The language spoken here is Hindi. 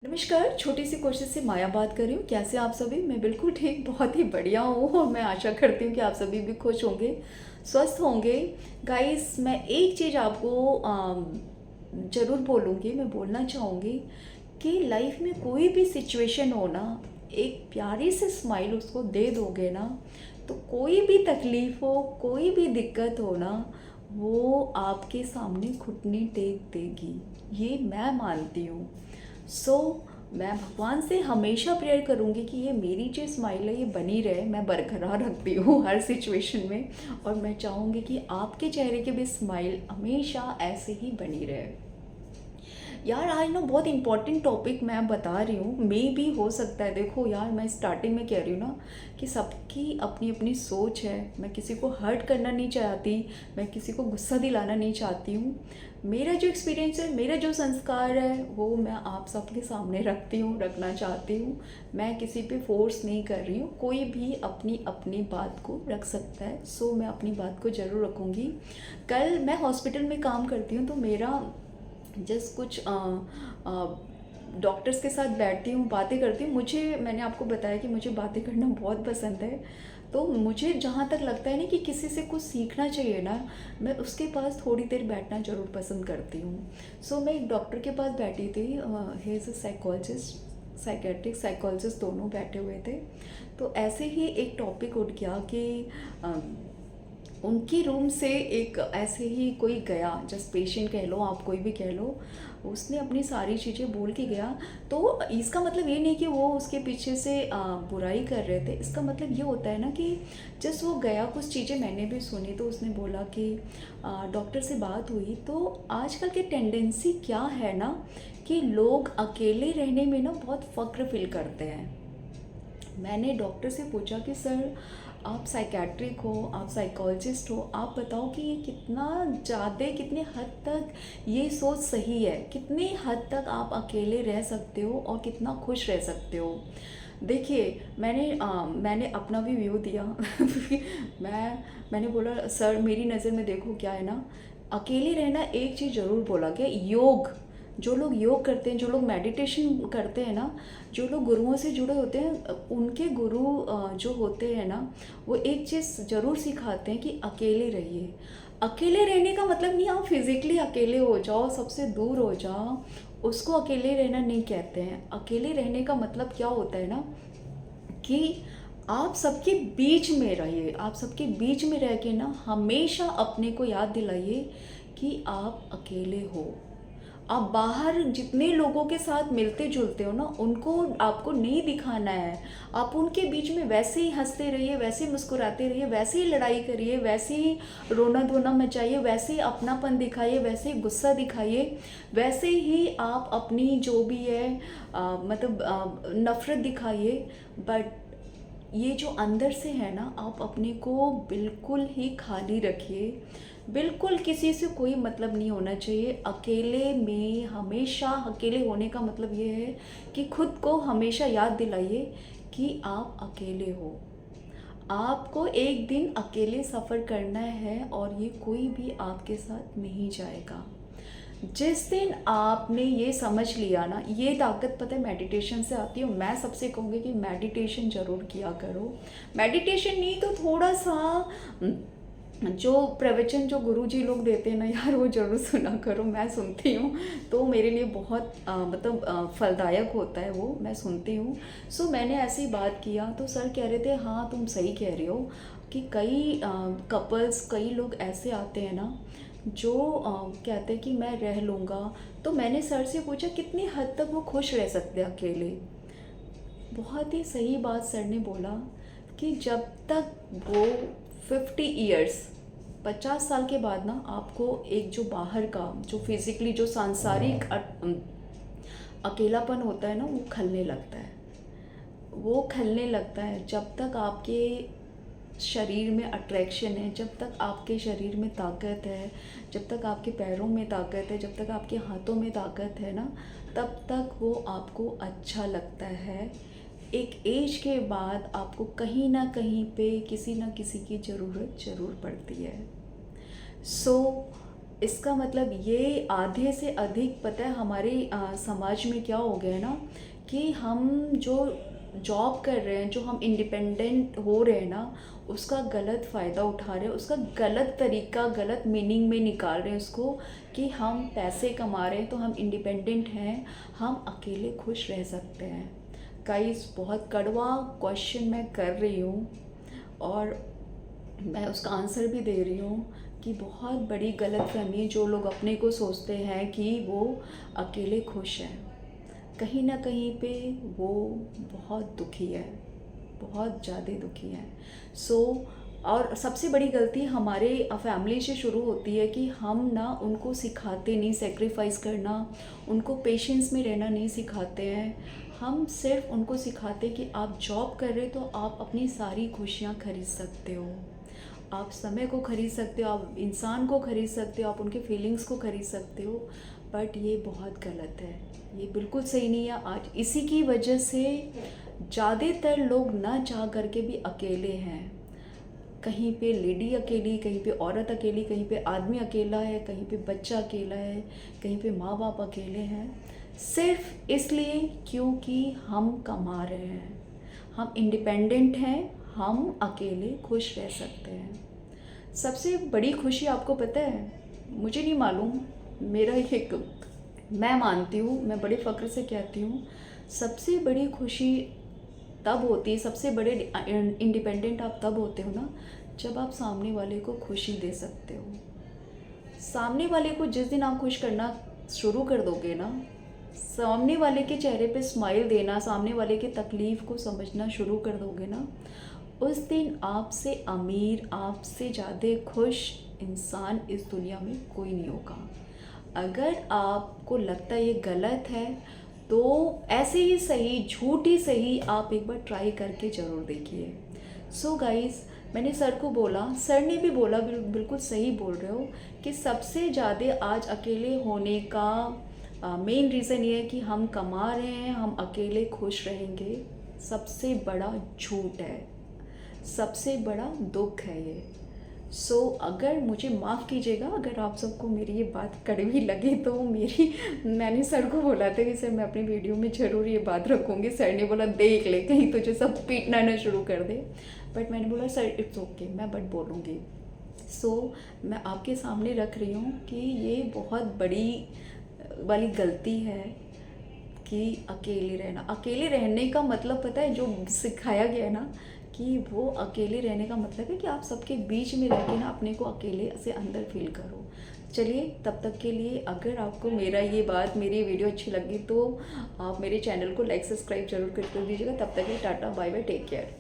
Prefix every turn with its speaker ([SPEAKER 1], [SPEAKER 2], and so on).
[SPEAKER 1] नमस्कार, छोटी सी कोशिश से माया बात कर रही हूँ। कैसे आप सभी? मैं बिल्कुल ठीक, बहुत ही बढ़िया हूँ और मैं आशा करती हूँ कि आप सभी भी खुश होंगे, स्वस्थ होंगे। गाइस, मैं एक चीज़ आपको ज़रूर बोलूँगी, मैं बोलना चाहूँगी कि लाइफ में कोई भी सिचुएशन हो ना, एक प्यारी सी स्माइल उसको दे दोगे ना, तो कोई भी तकलीफ़ हो, कोई भी दिक्कत हो ना, वो आपके सामने घुटने टेक देगी। ये मैं मानती हूँ। मैं भगवान से हमेशा प्रेयर करूँगी कि ये मेरी जो स्माइल है ये बनी रहे, मैं बरकरार रखती हूँ हर सिचुएशन में। और मैं चाहूँगी कि आपके चेहरे की भी स्माइल हमेशा ऐसे ही बनी रहे। यार, आज ना बहुत इंपॉर्टेंट टॉपिक मैं बता रही हूँ, मे भी हो सकता है, देखो यार, मैं स्टार्टिंग में कह रही हूँ ना कि सबकी अपनी अपनी सोच है। मैं किसी को हर्ट करना नहीं चाहती, मैं किसी को गुस्सा दिलाना नहीं चाहती हूँ। मेरा जो एक्सपीरियंस है, मेरा जो संस्कार है, वो मैं आप सबके सामने रखती हूँ, रखना चाहती हूँ। मैं किसी पे फोर्स नहीं कर रही हूँ, कोई भी अपनी अपनी बात को रख सकता है। मैं अपनी बात को ज़रूर रखूँगी। कल मैं हॉस्पिटल में काम करती हूँ, तो मेरा जस्ट कुछ डॉक्टर्स के साथ बैठती हूँ, बातें करती हूँ। मैंने आपको बताया कि मुझे बातें करना बहुत पसंद है। तो मुझे जहाँ तक लगता है ना कि किसी से कुछ सीखना चाहिए ना, मैं उसके पास थोड़ी देर बैठना ज़रूर पसंद करती हूँ। मैं एक डॉक्टर के पास बैठी थी, he is a psychologist, psychiatric psychologist, दोनों बैठे हुए थे। तो ऐसे ही एक टॉपिक उठ गया कि उनकी रूम से एक ऐसे ही कोई गया, जस्ट पेशेंट कह लो, आप कोई भी कह लो, उसने अपनी सारी चीज़ें बोल के गया। तो इसका मतलब ये नहीं कि वो उसके पीछे से बुराई कर रहे थे। इसका मतलब ये होता है ना कि जस्ट वो गया, कुछ चीज़ें मैंने भी सुनी। तो उसने बोला कि डॉक्टर से बात हुई, तो आजकल की टेंडेंसी क्या है ना कि लोग अकेले रहने में ना बहुत फ़क्र फील करते हैं। मैंने डॉक्टर से पूछा कि सर, आप साइकेट्रिक हो, आप साइकोलॉजिस्ट हो, आप बताओ कि ये कितना ज़्यादा, कितने हद तक ये सोच सही है, कितनी हद तक आप अकेले रह सकते हो और कितना खुश रह सकते हो। देखिए, मैंने अपना भी व्यू दिया। मैंने बोला, सर मेरी नज़र में देखो क्या है ना, अकेले रहना, एक चीज़ ज़रूर बोला कि योग, जो लोग योग करते हैं, जो लोग मेडिटेशन करते हैं ना, जो लोग गुरुओं से जुड़े होते हैं, उनके गुरु जो होते हैं ना, वो एक चीज़ ज़रूर सिखाते हैं कि अकेले रहिए। अकेले रहने का मतलब नहीं आप फिज़िकली अकेले हो जाओ, सबसे दूर हो जाओ, उसको अकेले रहना नहीं कहते हैं। अकेले रहने का मतलब क्या होता है ना कि आप सबके बीच में रहिए, आप सबके बीच में रह के ना हमेशा अपने को याद दिलाइए कि आप अकेले हो। आप बाहर जितने लोगों के साथ मिलते जुलते हो ना, उनको आपको नहीं दिखाना है। आप उनके बीच में वैसे ही हंसते रहिए, वैसे ही मुस्कुराते रहिए, वैसे ही लड़ाई करिए, वैसे ही रोना धोना मचाइए, वैसे ही अपनापन दिखाइए, वैसे ही गुस्सा दिखाइए, वैसे ही आप अपनी जो भी है नफ़रत दिखाइए। बट ये जो अंदर से है ना, आप अपने को बिल्कुल ही खाली रखिए। बिल्कुल किसी से कोई मतलब नहीं होना चाहिए। अकेले में हमेशा, अकेले होने का मतलब ये है कि खुद को हमेशा याद दिलाइए कि आप अकेले हो। आपको एक दिन अकेले सफ़र करना है और ये कोई भी आपके साथ नहीं जाएगा। जिस दिन आपने ये समझ लिया ना, ये ताकत पता है मेडिटेशन से आती है। मैं सबसे कहूँगी कि मेडिटेशन ज़रूर किया करो। मेडिटेशन नहीं तो थोड़ा सा जो प्रवचन जो गुरुजी लोग देते हैं ना यार, वो ज़रूर सुना करो। मैं सुनती हूँ, तो मेरे लिए बहुत फलदायक होता है वो, मैं सुनती हूँ। मैंने ऐसी बात किया तो सर कह रहे थे, हाँ तुम सही कह रहे हो कि कई कपल्स, कई लोग ऐसे आते हैं ना जो कहते हैं कि मैं रह लूँगा। तो मैंने सर से पूछा कितनी हद तक वो खुश रह सकते हैं अकेले। बहुत ही सही बात सर ने बोला कि जब तक वो 50 ईयर्स, 50 साल के बाद ना आपको एक जो बाहर का, जो फिज़िकली, जो सांसारिक अकेलापन होता है ना, वो खलने लगता है। वो खलने लगता है जब तक आपके शरीर में अट्रैक्शन है, जब तक आपके शरीर में ताकत है, जब तक आपके पैरों में ताकत है, जब तक आपके हाथों में ताकत है ना, तब तक वो आपको अच्छा लगता है। एक एज के बाद आपको कहीं ना कहीं पे किसी ना किसी की ज़रूरत ज़रूर पड़ती है। सो इसका मतलब ये आधे से अधिक पता है हमारे समाज में क्या हो गया है ना, कि हम जो जॉब कर रहे हैं, जो हम इंडिपेंडेंट हो रहे हैं ना, उसका गलत फ़ायदा उठा रहे हैं, उसका गलत तरीका, गलत मीनिंग में निकाल रहे हैं उसको, कि हम पैसे कमा रहे हैं तो हम इंडिपेंडेंट हैं, हम अकेले खुश रह सकते हैं। गाइस, बहुत कड़वा क्वेश्चन मैं कर रही हूँ और मैं उसका आंसर भी दे रही हूँ कि बहुत बड़ी गलतफ़हमी है जो लोग अपने को सोचते हैं कि वो अकेले खुश हैं। कहीं न कहीं पे वो बहुत दुखी है, बहुत ज़्यादा दुखी है। सो और सबसे बड़ी गलती हमारे फैमिली से शुरू होती है कि हम ना उनको सिखाते नहीं सैक्रिफ़ाइस करना, उनको पेशेंस में रहना नहीं सिखाते हैं। हम सिर्फ़ उनको सिखाते हैं कि आप जॉब कर रहे हो तो आप अपनी सारी खुशियाँ खरीद सकते हो। आप समय को खरीद सकते हो, आप इंसान को खरीद सकते हो, आप उनके फीलिंग्स को खरीद सकते हो, बट ये बहुत गलत है, ये बिल्कुल सही नहीं है। आज इसी की वजह से ज़्यादातर लोग ना चाह करके भी अकेले हैं। कहीं पे लेडी अकेली, कहीं पे औरत अकेली, कहीं पे आदमी अकेला है, कहीं पे बच्चा अकेला है, कहीं पे माँ बाप अकेले हैं, सिर्फ इसलिए क्योंकि हम कमा रहे हैं, हम इंडिपेंडेंट हैं, हम अकेले खुश रह सकते हैं। सबसे बड़ी खुशी आपको पता है, मुझे नहीं मालूम, मेरा एक मैं मानती हूँ, मैं बड़े फ़क्र से कहती हूँ, सबसे बड़ी खुशी तब होती है, सबसे बड़े इंडिपेंडेंट आप तब होते हो ना, जब आप सामने वाले को खुशी दे सकते हो। सामने वाले को जिस दिन आप खुश करना शुरू कर दोगे ना, सामने वाले के चेहरे पे स्माइल देना, सामने वाले की तकलीफ़ को समझना शुरू कर दोगे ना, उस दिन आपसे अमीर, आपसे ज़्यादा खुश इंसान इस दुनिया में कोई नहीं होगा। अगर आपको लगता है ये गलत है, तो ऐसे ही सही, झूठ ही सही, आप एक बार ट्राई करके ज़रूर देखिए। सो गाइस, मैंने सर को बोला, सर ने भी बोला, बिल्कुल सही बोल रहे हो, कि सबसे ज़्यादा आज अकेले होने का मेन रीज़न ये है कि हम कमा रहे हैं, हम अकेले खुश रहेंगे। सबसे बड़ा झूठ है, सबसे बड़ा दुख है ये। सो अगर मुझे माफ़ कीजिएगा अगर आप सबको मेरी ये बात कड़वी लगी, तो मैंने सर को बोला था कि सर मैं अपनी वीडियो में ज़रूर ये बात रखूँगी। सर ने बोला देख ले कहीं तुझे सब पीटना ना शुरू कर दे, बट मैंने बोला सर इट्स ओके, मैं बट बोलूँगी। सो मैं आपके सामने रख रही हूँ कि ये बहुत बड़ी वाली गलती है कि अकेले रहना। अकेले रहने का मतलब पता है जो सिखाया गया है ना, कि वो अकेले रहने का मतलब है कि आप सबके बीच में रह के ना अपने को अकेले से अंदर फील करो। चलिए, तब तक के लिए अगर आपको मेरी वीडियो अच्छी लगी तो आप मेरे चैनल को लाइक सब्सक्राइब जरूर कर दीजिएगा। तब तक के लिए tata bye bye, take care.